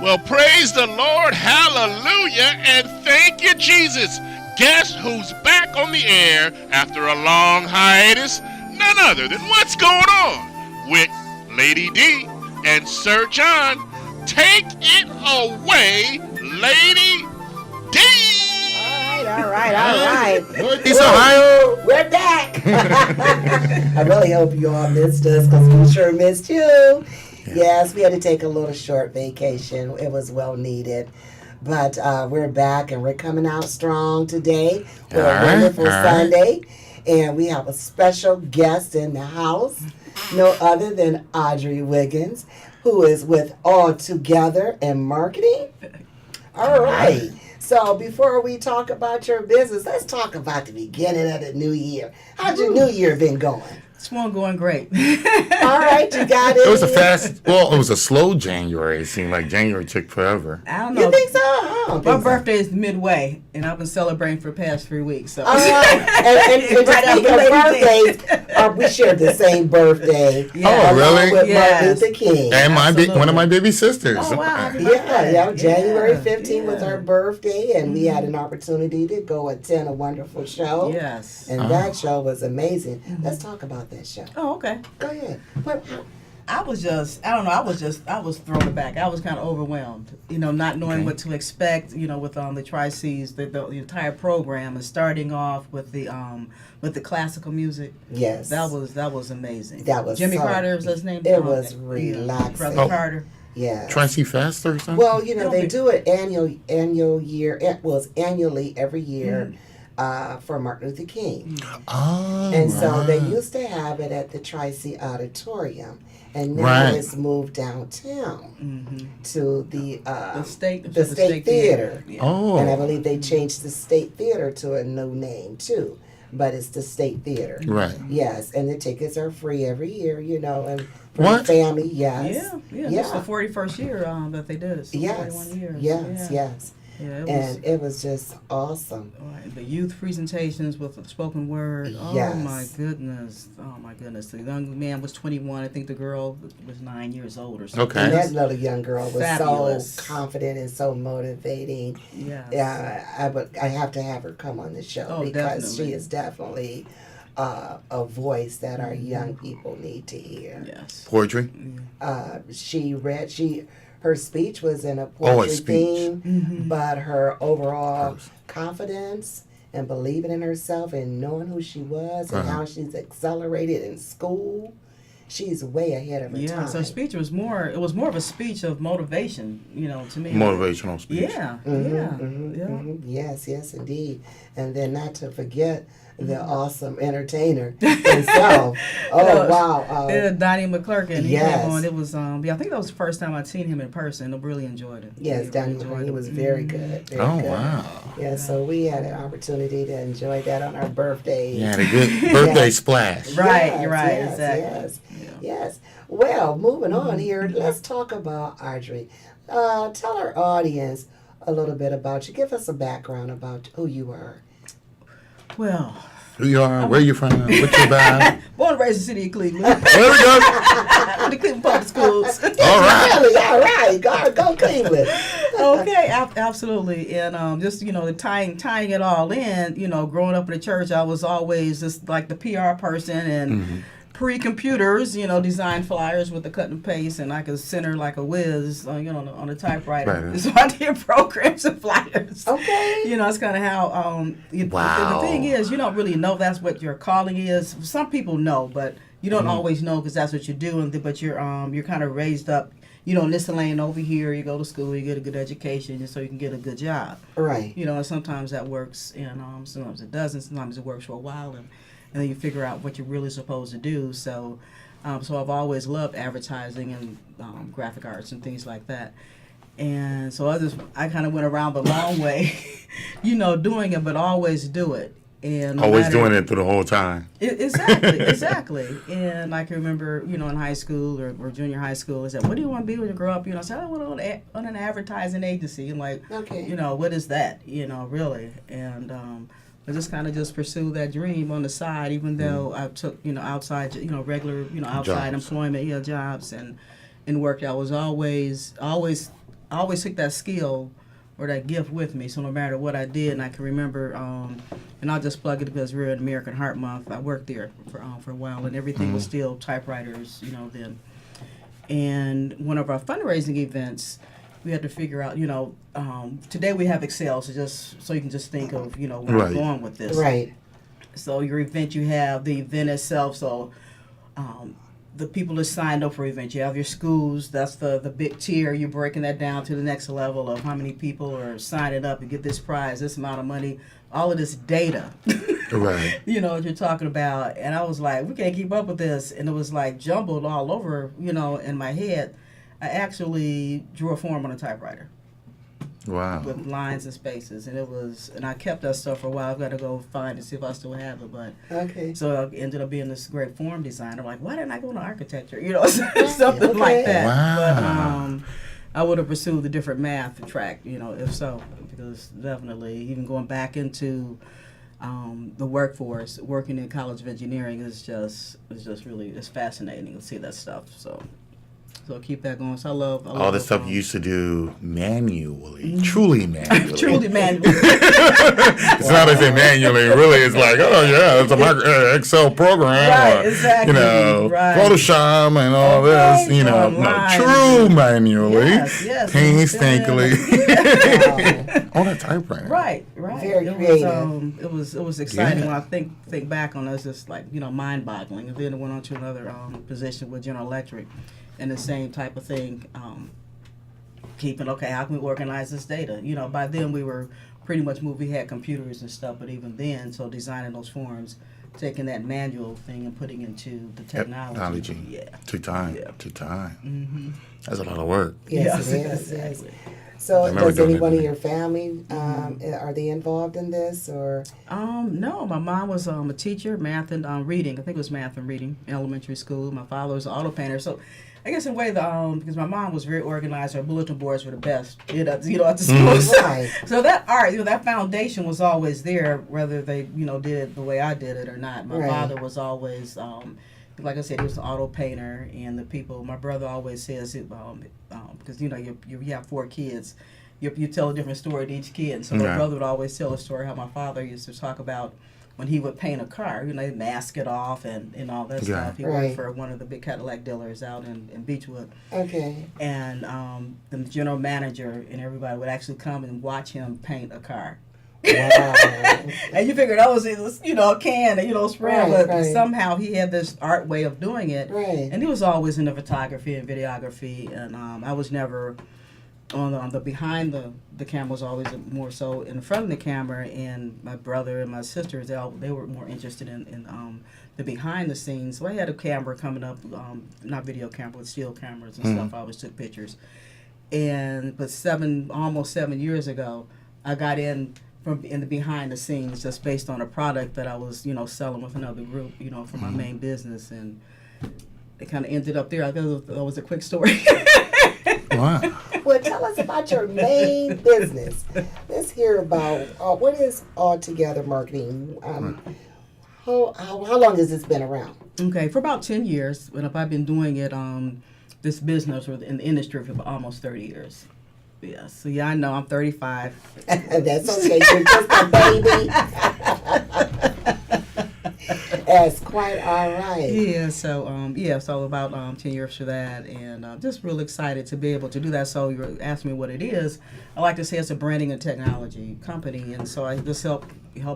Well, praise the Lord, hallelujah, and thank you, Jesus. Guess who's back on the air after a long hiatus? None other than What's Going On with Lady D and Sir John. Take it away, Lady D. All right. Northeast Ohio. We're back. I really hope you all missed us because we sure missed you. Yes, we had to take a little short vacation. It was well needed. But we're back and we're coming out strong today for a wonderful Sunday. And we have a special guest in the house, no other than Audrey Wiggins, who is with All Together in Marketing. All right. So before we talk about your business, let's talk about the beginning of the new year. How's your new year been going? It's going great. All right, you got it. It was it was a slow January. It seemed like January took forever. I don't know. You think so? I don't My think birthday is midway, and I've been celebrating for the past 3 weeks. So. and speaking of birthdays, we share the same birthday. Yeah. Oh, really? With Martin Luther King. And one of my baby sisters. Oh, wow. Yeah. January 15th was our birthday, and we had an opportunity to go attend a wonderful show. Yes. And that show was amazing. Let's talk about that show. Oh, okay. Go ahead. I was thrown aback. I was kind of overwhelmed, not knowing what to expect, with the Tri-C's, the entire program, and starting off with the classical music. Yes. That was amazing. That was Jimmy Carter was his name. It was relaxing. Brother Carter. Yeah. Tri-C Fest or something? Well, they do it annually every year. For Martin Luther King. Oh, and so they used to have it at the Tri-C Auditorium, and now it's moved downtown to the State Theater. Yeah. Oh. And I believe they changed the State Theater to a new name too, but it's the State Theater. Right. Yes, and the tickets are free every year, and for what? family, yes. Yeah. It's the 41st year that they did it. So 41 years. Yes. Yeah, it was just awesome. Right. The youth presentations with the spoken word. Yes. Oh my goodness. The young man was 21. I think the girl was 9 years old or something. Okay. And that little young girl was fabulous. So confident and so motivating. Yes. Yeah, I have to have her come on the show because definitely. she is definitely a voice that our young people need to hear. Yes. Poetry? Her speech was in a poetry theme, Mm-hmm. but her overall confidence and believing in herself and knowing who she was and how she's accelerated in school, she's way ahead of her time. Yeah, so speech was more of a speech of motivation, to me. Motivational speech. Yeah, Yes, indeed. And then not to forget the awesome entertainer himself. Wow. Donnie McClurkin. He yes. came on. It was, I think that was the first time I'd seen him in person. I really enjoyed it. Yes, Donnie McClurkin. He was very good. Very good. Wow. Yeah, so we had an opportunity to enjoy that on our birthday. You had a good birthday splash. Right, Yes, you're right, yes, exactly. Yes. Well, moving on here, let's talk about Audrey. Tell our audience a little bit about you. Give us a background about who you are. Well, Who you are, where you from, what you about. born and raised in the city of Cleveland. There we go. The Cleveland Public Schools. All right. Really? All right. Go Cleveland. Okay, absolutely. And just, tying it all in, growing up in the church, I was always just like the PR person and pre-computers, design flyers with the cut and paste, and I could center like a whiz, on a typewriter. Right. So I did programs and flyers. Okay. That's kind of how, Wow. the thing is, you don't really know that's what your calling is. Some people know, but you don't always know because that's what you're doing, but you're kind of raised up, in this lane over here, you go to school, you get a good education, and so you can get a good job. Right. And sometimes that works, and sometimes it doesn't. Sometimes it works for a while, and then you figure out what you're really supposed to do. So I've always loved advertising and graphic arts and things like that. And so I kind of went around the long way, doing it, but always do it. And Always doing it through the whole time. Exactly. And I can remember, in high school or junior high school, I said, "What do you want to be when you grow up?" I said, "I want to own an advertising agency." And okay. What is that? Really. And I just pursue that dream on the side, even though I took, outside, regular, outside Jobs. employment, jobs and work. I was always I always took that skill or that gift with me. So no matter what I did, and I can remember, and I'll just plug it because we're in American Heart Month. I worked there for a while, and everything was still typewriters, then. And one of our fundraising events, we had to figure out, today we have Excel, so you can just think of, where Right. I'm going with this. Right. So your event, you have the event itself. So the people that signed up for event, you have your schools. That's the big tier. You're breaking that down to the next level of how many people are signing up to get this prize, this amount of money, all of this data. Right. What you're talking about. And I was like, we can't keep up with this. And it was like jumbled all over, in my head. I actually drew a form on a typewriter Wow. with lines and spaces, and I kept that stuff for a while. I've got to go find and see if I still have it, but Okay. so it ended up being this great form design. I'm like, why didn't I go into architecture? Something Okay. like that. Wow. But I would have pursued the different math track, if so, because definitely even going back into the workforce, working in College of Engineering is just really, it's fascinating to see that stuff. So keep that going. So I love All the stuff you used to do manually, truly manually. truly manual. It's not as in manually. Really, it's like, oh yeah, it's a Excel program, Right, or exactly, right. Photoshop and all Okay, this. No, online. true manually, Yes, painstakingly Wow. on a typewriter. Right. Very it creative. it was exciting. Yeah. When I think back on it, it's just like mind-boggling. And then I went on to another position with General Electric, and the same type of thing. How can we organize this data? By then we were pretty much moved. We had computers and stuff, but even then, so designing those forms, taking that manual thing and putting into the technology. Yeah. To time. Yeah. To time. Mm-hmm. That's a lot of work. Yes, it is. Yes. So, I remember does doing anyone it. in your family are they involved in this or? No, my mom was a teacher, math and reading. I think it was math and reading, in elementary school. My father was an auto painter. So I guess in a way, because my mom was very organized, her bulletin boards were the best, at the school. So, Right. so that art, that foundation was always there, whether they, did it the way I did it or not. My Right. father was always, like I said, he was an auto painter, and the people, my brother always says, because, you have 4 kids, you tell a different story to each kid. And so my Right. brother would always tell a story how my father used to talk about when he would paint a car, he'd mask it off and all that Yeah. stuff. He Right. worked for one of the big Cadillac dealers out in Beechwood. Okay. And the general manager and everybody would actually come and watch him paint a car. Wow. And you figured that was a can, spray, Right, but right. somehow he had this art way of doing it. Right. And he was always into photography and videography, and I was never on the behind the camera, was always more so in front of the camera. And my brother and my sisters, they were more interested in the behind the scenes. So I had a camera coming up, not video camera, but still cameras and stuff. I always took pictures. But almost 7 years ago, I got in the behind the scenes just based on a product that I was selling with another group for my main business, and it kind of ended up there. I guess that was a quick story. Wow. Well, tell us about your main business. Let's hear about what is Altogether Marketing. How long has this been around? Okay, for about 10 years, and I've been doing it this business or in the industry for almost 30 years. Yeah, so I know I'm 35. That's okay. You're just a baby. That's quite all right. Yeah, so about 10 years for that, and just real excited to be able to do that. So you're asking me what it is. I like to say it's a branding and technology company, and so I just help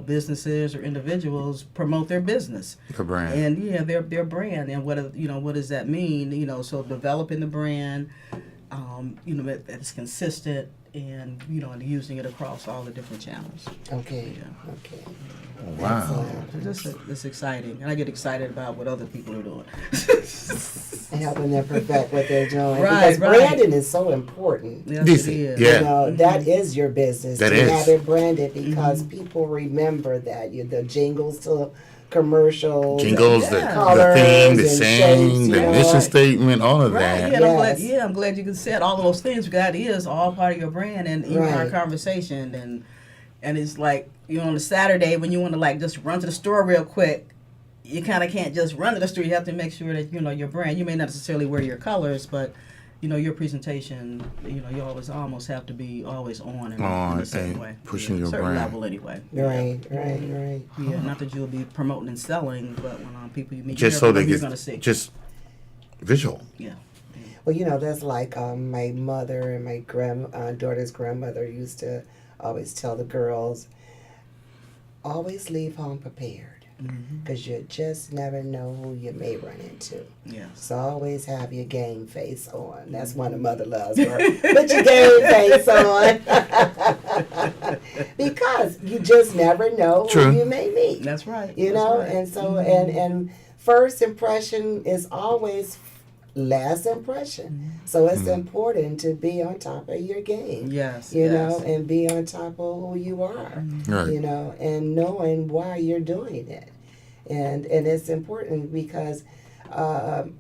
businesses or individuals promote their business. The brand. And their brand, and what does that mean? So developing the brand, that's consistent, and and using it across all the different channels. Okay. Yeah. Okay. Wow. It's exciting, and I get excited about what other people are doing. And helping them perfect what they're doing. Right, Because right. branding is so important. Yes, Decent, it is. yeah. That is your business. That to is. have it branded because people remember that. The jingles to commercials. Jingles, Yeah. the Colors theme, the and saying, shapes, the you know. mission statement, all of Right, that. yeah, and Yes. I'm glad you can set all of those things because that is all part of your brand and even our Right. conversation. And it's like, on a Saturday when you want to just run to the store real quick, you kind of can't just run to the store. You have to make sure that, your brand, you may not necessarily wear your colors, but your presentation, you almost have to be always on in a certain and way. pushing your certain brand. level anyway. Right. Yeah, not that you'll be promoting and selling, but when people you meet, Just you so never know they who you're get going to see. just visual. Yeah. Well, that's like my mother and my daughter's grandmother used to always tell the girls, always leave home prepared. Because you just never know who you may run into. Yes. So always have your game face on. That's one of Mother Love's words. Put your game face on. Because you just never know True. who you may meet. That's right. You That's know, right. and so and first impression is always last impression. So it's important to be on top of your game. Yes. You yes. know, and be on top of who you are. Right. You know, and knowing why you're doing it. And it's important because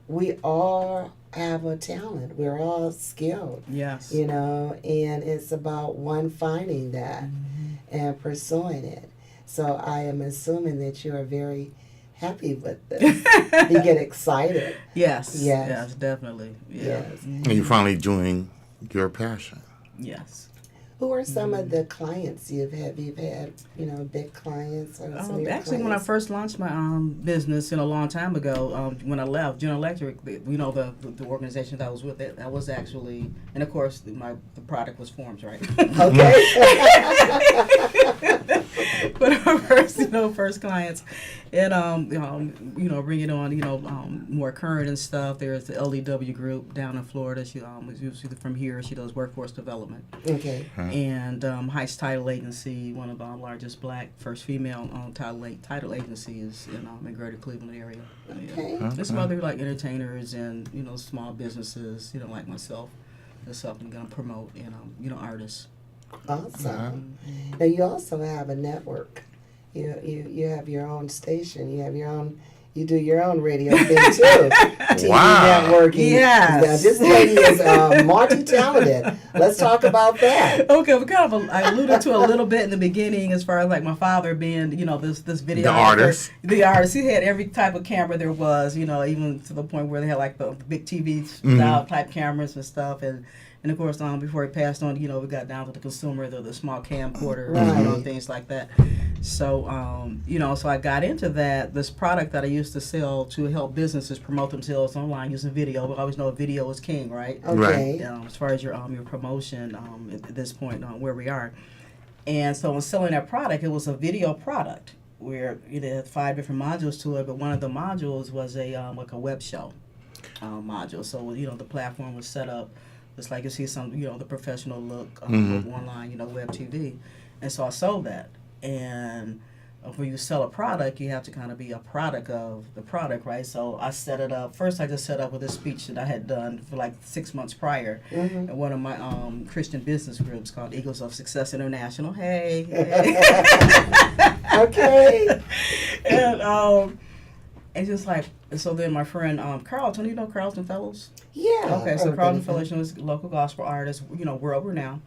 we all have a talent. We're all skilled. Yes. You know, and it's about one finding that and pursuing it. So I am assuming that you are very happy with this. You get excited. Yes. Yes. Yes, definitely. Yeah. Yes. And you're finally doing your passion. Yes. Who are some of the clients you've had? You've had, big clients or some of your Actually, when I clients? first launched my business a long time ago, when I left General Electric, the organization that I was with, that was actually, and of course, the product was Forms, right? Okay. But our first clients, and bringing on more current and stuff. There's the LDW group down in Florida. She was usually from here. She does workforce development. Okay. And Heights Title Agency, one of our largest black first female title agencies in Greater Cleveland area. Okay. Yeah. There's some other like entertainers and small businesses, like myself, that's helping promote and artists. Awesome. Now you also have a network. You have your own station. You do your own radio thing too. TV networking. Yes. Now, this lady is multi-talented. Let's talk about that. Okay, we I alluded to a little bit in the beginning as far as like my father being, this video. The artist. The artist. He had every type of camera there was, even to the point where they had like the big TV style type cameras and stuff. And of course, before he passed on, we got down to the consumer, the small camcorder, Right. things like that. So, so I got into this product that I used to sell to help businesses promote themselves online using video. We always know video is king, right? Okay. As far as your promotion at this point where we are. And so when selling that product, it was a video product where it had 5 different modules to it, but one of the modules was like a web show module. So, the platform was set up just like you see some, the professional look online, web TV. And so I sold that. And when you sell a product, you have to kind of be a product of the product, right? So I set it up. First, I just set up with a speech that I had done for like 6 months prior in one of my Christian business groups called Eagles of Success International. Hey. Okay. And just like, so then my friend Carlton, you know Carlton Fellows? Yeah. Okay, so Carlton Fellows is a local gospel artist, world renowned.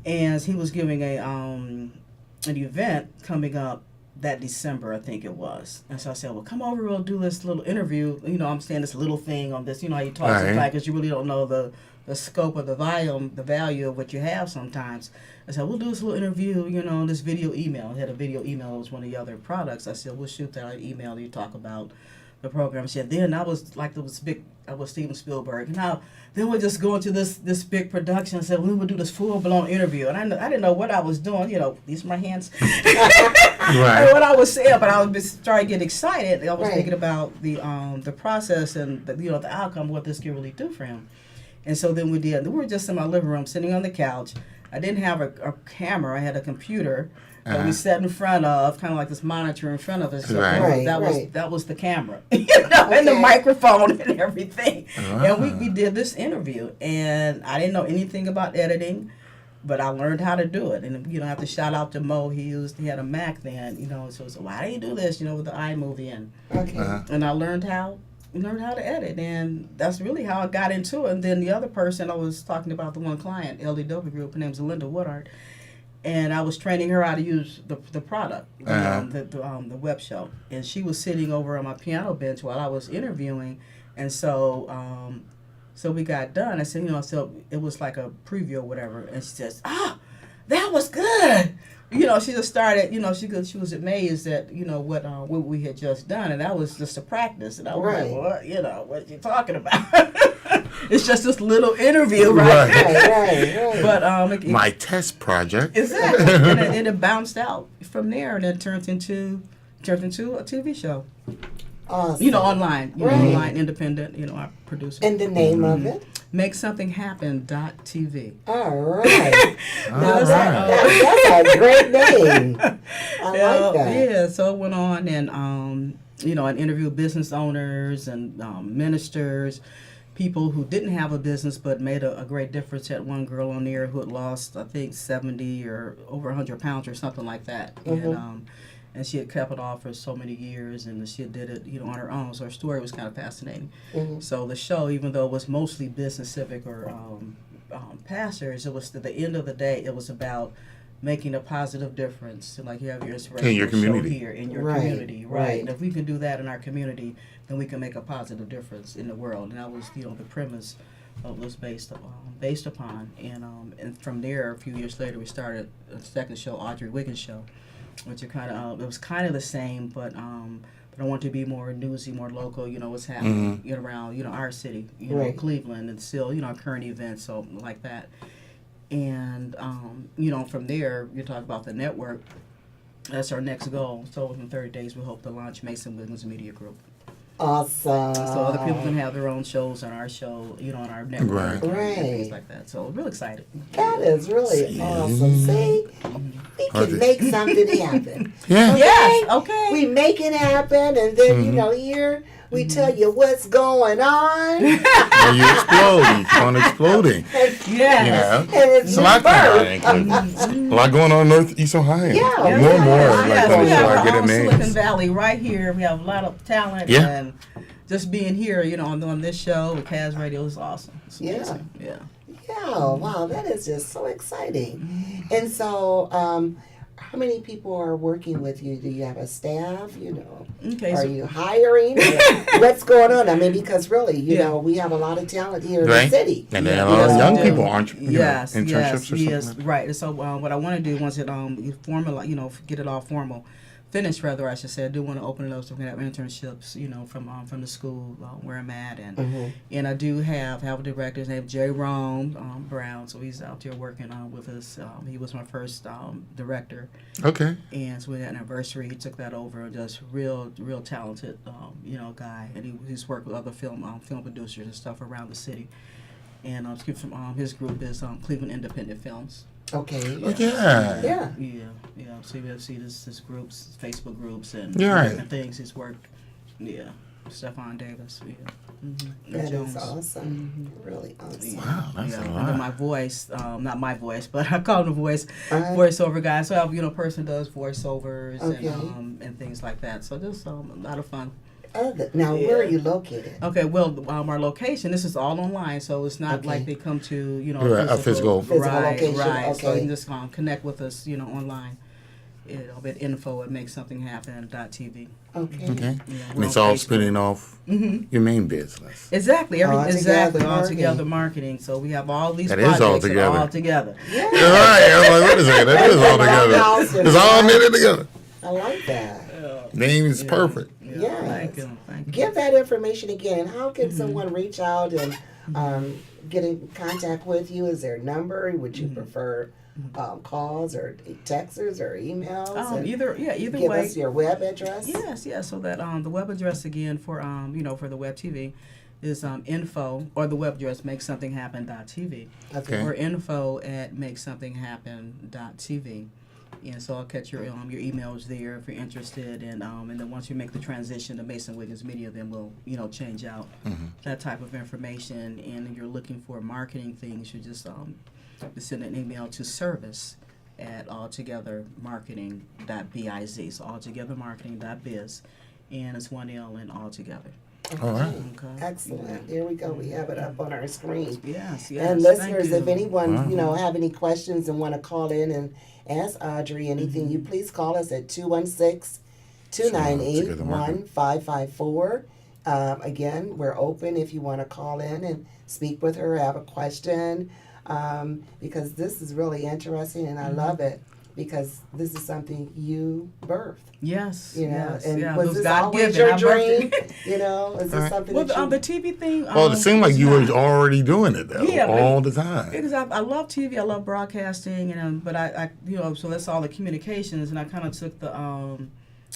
And he was giving an event coming up that December, I think it was. And so I said, well, come over, we'll do this little interview. I'm saying this little thing on this, how you talk sometimes because you really don't know the scope of the value of what you have sometimes. I said, we'll do this little interview, this video email. I had a video email, it was one of the other products. I said, we'll shoot that email, you talk about the program. She said, then I was like, I was Steven Spielberg. Now, then we'll just go into this big production and said, we would do this full-blown interview. And I didn't know what I was doing. These are my hands. Right. What I was saying, but I was starting to get excited. I was thinking about the process and the outcome, what this could really do for him. And so then we were just in my living room, sitting on the couch. I didn't have a camera. I had a computer that we sat in front of, kind of like this monitor in front of us. So that was the camera, and the microphone and everything. And we did this interview, and I didn't know anything about editing, but I learned how to do it. And I have to shout out to Mo. He had a Mac then, so why do you do this, with the iMovie in? Okay. And I learned how to edit, and that's really how I got into it. And then the other person I was talking about, the one client, LDW Group, her name's Linda Woodard, and I was training her how to use the product, the web show. And she was sitting over on my piano bench while I was interviewing, and so So we got done. I said, so it was like a preview or whatever. And she says, that was good. She just started, she was amazed at, what we had just done. And that was just a practice. And I was Right. like, well, what are you talking about? It's just this little interview, right? Right. But My test project. exactly. And it bounced out from there and then turned into a TV show. Awesome. Online. Right. Online, independent, our producer. And the name of it? Make Something Happen.tv. All right. Now All that's a great name. I like that. Yeah, so it went on and, and interviewed business owners and ministers, people who didn't have a business but made a great difference. Had one girl on there who had lost, I think, 70 or over 100 pounds or something like that. And she had kept it off for so many years, and she did it, on her own. So her story was kind of fascinating. So the show, even though it was mostly business, civic, or pastors, it was at the end of the day, it was about making a positive difference. So like you have your inspirational In your community. show here in your Right, community, right? right. And if we can do that in our community, then we can make a positive difference in the world. And that was, the premise of was based upon. And from there, a few years later, we started a second show, Audrey Wiggins Show, which it was kind of the same, but I want to be more newsy, more local. What's happening around our city, Right. Cleveland, and still current events, so like that. And from there, you talk about the network. That's our next goal. So within 30 days, we hope to launch Mason Wiggins Media Group. Awesome. So other people can have their own shows on our show, on our network, Right. and things like that. So real excited. That is really awesome. See, we can make something happen. Yeah. Yes. Okay. We make it happen, and then here we tell you what's going on. Or you explode. You keep on exploding. Yes. You know? And it's It's a lot rebirth. a lot going on in Northeast Ohio. Yeah. More and more. Yes, Like, we before have I our get own a Silicon name. Valley right here. We have a lot of talent, Yeah. and just being here, on this show with Kaz Radio is awesome. It's Yeah. amazing. Yeah. Yeah, wow, that is just so exciting. And so, how many people are working with you? Do you have a staff? Okay. Are So, you hiring? What's going on? I mean, because really, Yeah. we have a lot of talent here in Right. the city. And then Yeah. a lot of Yes, young we do. people, yes, internships yes, or something yes, like that. right. And so what I want to do once it formal, get it all formal, finished rather, I should say. I do want to open it up so we can have internships, from the school where I'm at, and I do have a director named Jay Rome Brown, so he's out there working with us. He was my first director, Okay. and so we had an anniversary. He took that over, and just real talented, guy, and he's worked with other film producers and stuff around the city. And his group is Cleveland Independent Films. Okay. Oh, yeah. Yeah. Yeah. So you see this groups, Facebook groups, and Yeah, right. different things. He's worked. Yeah. Stephon Davis. Yeah. That Jones. is awesome. Really awesome. Wow, that's a And lot. then my voice, not my voice, but I call him the Uh-huh. voiceover guy. So I have, a person does voiceovers Okay. and things like that. So just a lot of fun. Now, where are you located? Okay, well, our location, this is all online, so it's not Okay. like they come to, Right, a physical- Physical right, location, right. So okay. you can just connect with us, online. At info@makesomethinghappen.tv. Okay. Okay. Yeah, And we're it's on all Facebook. spinning off your main business. Exactly, All together exactly, all marketing. together marketing. So we have all these That is projects all that are together. all together. Yeah. All right. I'm like, wait a second. That is all together. It's all knitted together. I like that. Name is perfect. Yes. Thank you. Give that information again. How can someone reach out and get in contact with you? Is there a number? Would you prefer calls or texts or emails? And Either give way. us your web address. Yes. So that the web address again for for the web TV is info, or the web address makesomethinghappen.tv, Okay. or info@makesomethinghappen.tv. And so I'll catch your emails there if you're interested, and then once you make the transition to Mason Wiggins Media, then we'll change out that type of information. And if you're looking for marketing things, you just send an email to service@alltogethermarketing.biz. So alltogethermarketing.biz, and it's 1 L and altogether. All right. Okay. Excellent. Here we go. We have it up on our screen. Yes. And Thank listeners, you. if anyone have any questions and want to call in and ask Audrey anything, you please call us at 216-298-1554. Again, we're open if you want to call in and speak with her, have a question, because this is really interesting and I love it because this is something you birthed. Yes. You know, yes, and yeah, was those this God-given, always your I birthed dream? it. You know, is this something Well, that you... the TV thing. Well, it seemed like was you were not. already doing it though, Yeah, but- all the time. Because I love TV, I love broadcasting, and but I so that's all the communications, and I kind of took the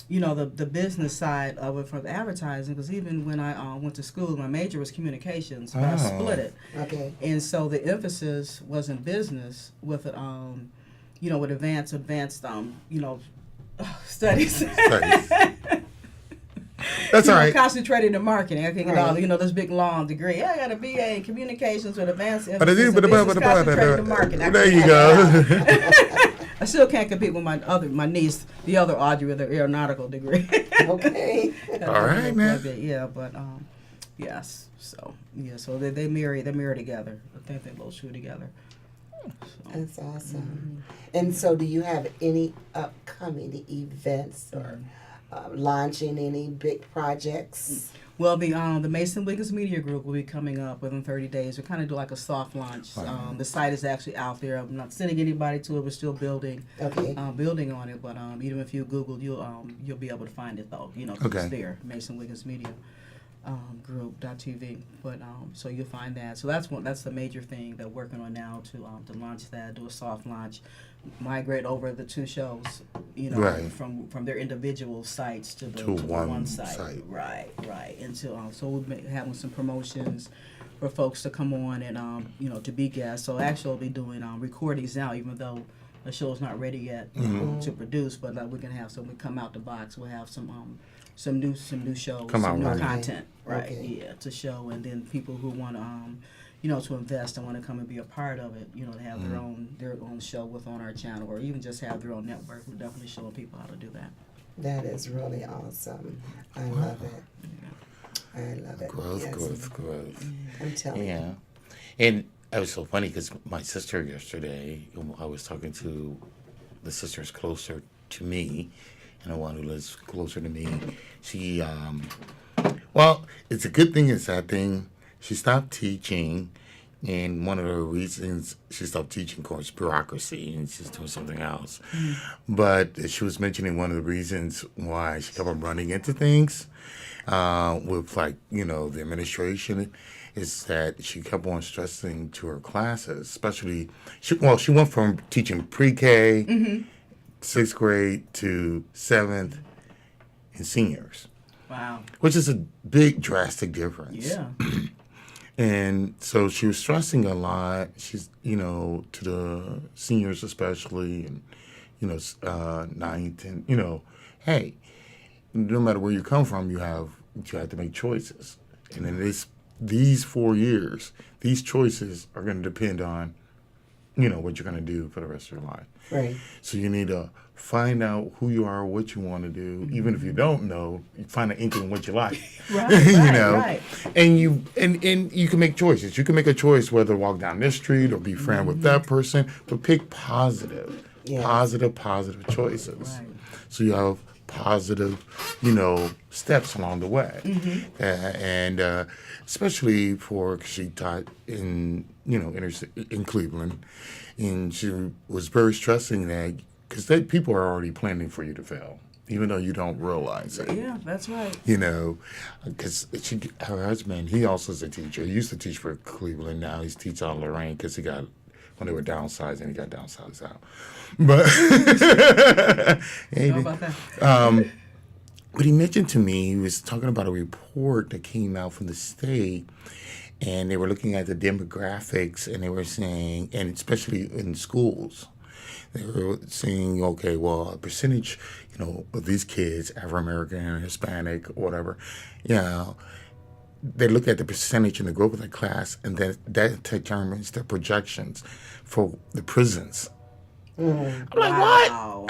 the business side of it for the advertising. Because even when I went to school, my major was communications, but I split it, Okay. and so the emphasis was in business with it, with advanced studies. Studies. That's all right. Concentrated in marketing. I can get all this big long degree. I got a BA in communications with advanced But emphasis in business, concentrated in marketing. there you go. I still can't compete with my niece, the other Audrey with her aeronautical degree. Okay. All right, man. Yeah, but yes. So they marry together. I think they both shoot together. So. That's awesome. And so, do you have any upcoming events or launching any big projects? Well, the Mason Wiggins Media Group will be coming up within 30 days. We kind of do like a soft launch. The site is actually out there. I'm not sending anybody to it. We're still building, Okay. building on it. But even if you Google, you'll be able to find it though. 'Cause Okay. it's there. Mason Wiggins Media Group.tv. But so you'll find that. So that's the major thing that we're working on now to launch that. Do a soft launch. Migrate over the two shows, Right. from their individual sites to the one one site. site. Right. And so we'll be having some promotions for folks to come on and to be guests. So actually, we'll be doing recordings now, even though the show's not ready yet to produce. But we can have we come out the box. We'll have some new shows, Come out some new running. content, right? Okay. Yeah, to show, and then people who want to to invest and want to come and be a part of it, to have their own show on our channel, or even just have their own network. We're definitely showing people how to do that. That is really awesome. I love it. I love it. Growth, Yes. growth. I'm telling you. Yeah. And it was so funny because my sister yesterday, I was talking to the sisters closer to me, and the one who lives closer to me. She, well, it's a good thing, it's a sad thing. She stopped teaching, and one of the reasons she stopped teaching, of course, bureaucracy, and she's doing something else. But she was mentioning one of the reasons why she kept on running into things with, the administration, is that she kept on stressing to her classes, especially, she went from teaching pre-K, 6th grade to 7th, and seniors, Wow. which is a big, drastic difference. Yeah. And so she was stressing a lot. She's, to the seniors especially, and, 9th, and, hey, no matter where you come from, you have to make choices. And in these 4 years, these choices are going to depend on, what you're going to do for the rest of your life. Right. So you need to find out who you are, what you want to do. Even if you don't know, you find an inkling what you like. Right. Right. And you can make choices. You can make a choice whether to walk down this street or be friend with that person, but pick positive, Yeah. positive choices. Right. So you have positive, steps along the way. And especially for, cause she taught in, in Cleveland, and she was very stressing that, because people are already planning for you to fail, even though you don't realize it. Yeah, that's right. Because her husband, he also is a teacher. He used to teach for Cleveland. Now he's teaching out Lorraine because when they were downsizing, he got downsized out. But How about that? But he mentioned to me, he was talking about a report that came out from the state, and they were looking at the demographics, and they were saying, and especially in schools, they were saying, okay, well, a percentage, of these kids, Afro-American, Hispanic, whatever, they look at the percentage and the growth of the class, and that determines the projections for the prisons. I'm like, Wow. what? Wow.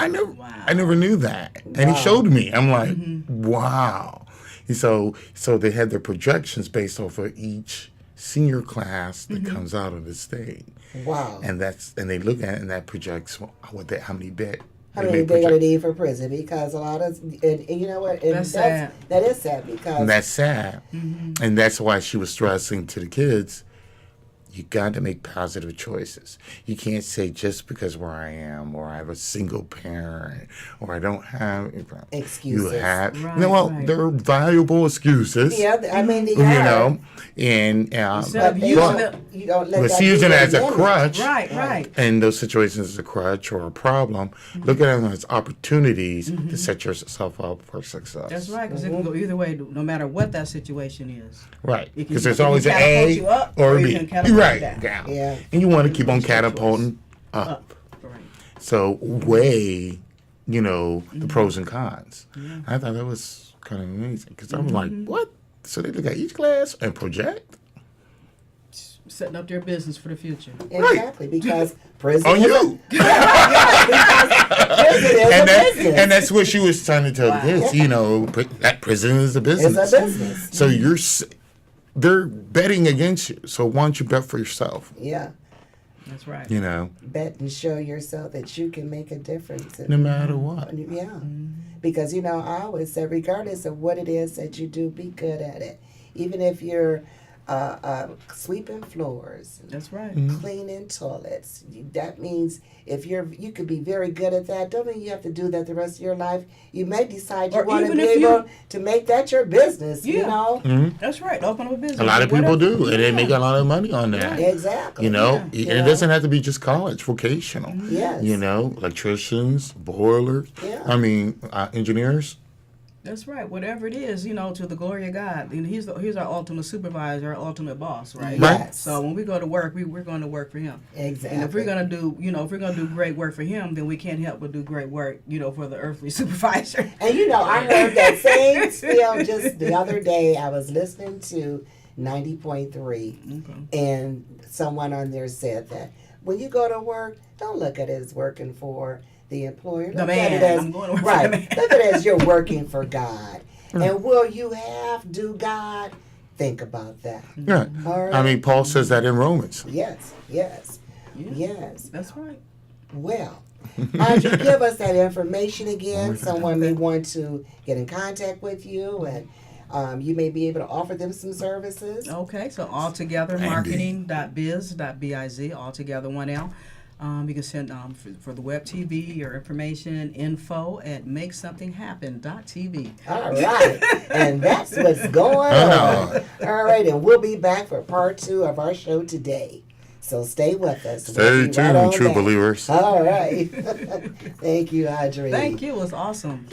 I never knew that. And he showed me. I'm like, wow. And so they had their projections based off of each senior class that comes out of the state. Wow. And they look at it, and that projects how many How They many may they're going to project. need for prison? Because a lot of, and you know what? And That's sad. That is sad because And that's sad. And that's why she was stressing to the kids, you got to make positive choices. You can't say just because where I am, or I have a single parent, or I don't have Excuses. You have Right, no. Well, right. they're valuable excuses. yeah, I mean, they You are. know, and Instead of But using but- it, you don't let but that she be using it your as a limit. crutch. right. In those situations, as a crutch or a problem, look at them as opportunities to set yourself up for success. That's right, because it can go either way, no matter what that situation is. Right. It can- Because it there's can always an catapult A you up, or or a you B. can catapult Right. you down. Down. Yeah. And you want to keep on catapulting up. Up. Right. So weigh, the pros and cons. I thought that was kind of amazing because I was like, what? So they look at each class and project? Setting up their business for the future. Exactly, because prison On is you. prison is a business. And that's what she was trying to tell the kids. That prison is a business. It's a business. So they're betting against you. So why don't you bet for yourself? Yeah. That's right. Bet and show yourself that you can make a difference. No matter what. Yeah. Because, I always say, regardless of what it is that you do, be good at it. Even if you're sweeping floors, That's right. cleaning toilets, that means if you could be very good at that, don't mean you have to do that the rest of your life. You may decide you Or want to even be if able to make that your business, Yeah. That's right. Open up a business. A lot of people Whatever. do, and they make a lot of money on that. Exactly. And Yeah. it doesn't have to be just college, vocational. Yes. Electricians, boilers. Yeah. Engineers. That's right. Whatever it is, to the glory of God. And he's our ultimate supervisor, our ultimate boss, right? Yes. So when we go to work, we're going to work for him. Exactly. And if we're gonna do, great work for him, then we can't help but do great work, for the earthly supervisor. And I heard that same spiel just the other day. I was listening to 90.3, and someone on there said that when you go to work, don't look at it as working for the employer. The Look man. at it as, I'm going to work for right. the man. Look at it as you're working for God. And will you do God? Think about that. Yeah. All right. Paul says that in Romans. Yes. Yes. Yeah. Yes. That's right. Well, Audrey, give us that information again. Someone may want to get in contact with you, and you may be able to offer them some services. Okay, so altogether marketing.biz.biz, altogether 1L. You can send for the web TV your information, info@makesomethinghappen.tv. All right. And that's what's going on. All right. And we'll be back for part 2 of our show today. So stay with us. Stay We'll be tuned, right on true back. believers. All right. Thank you, Audrey. Thank you. It was awesome.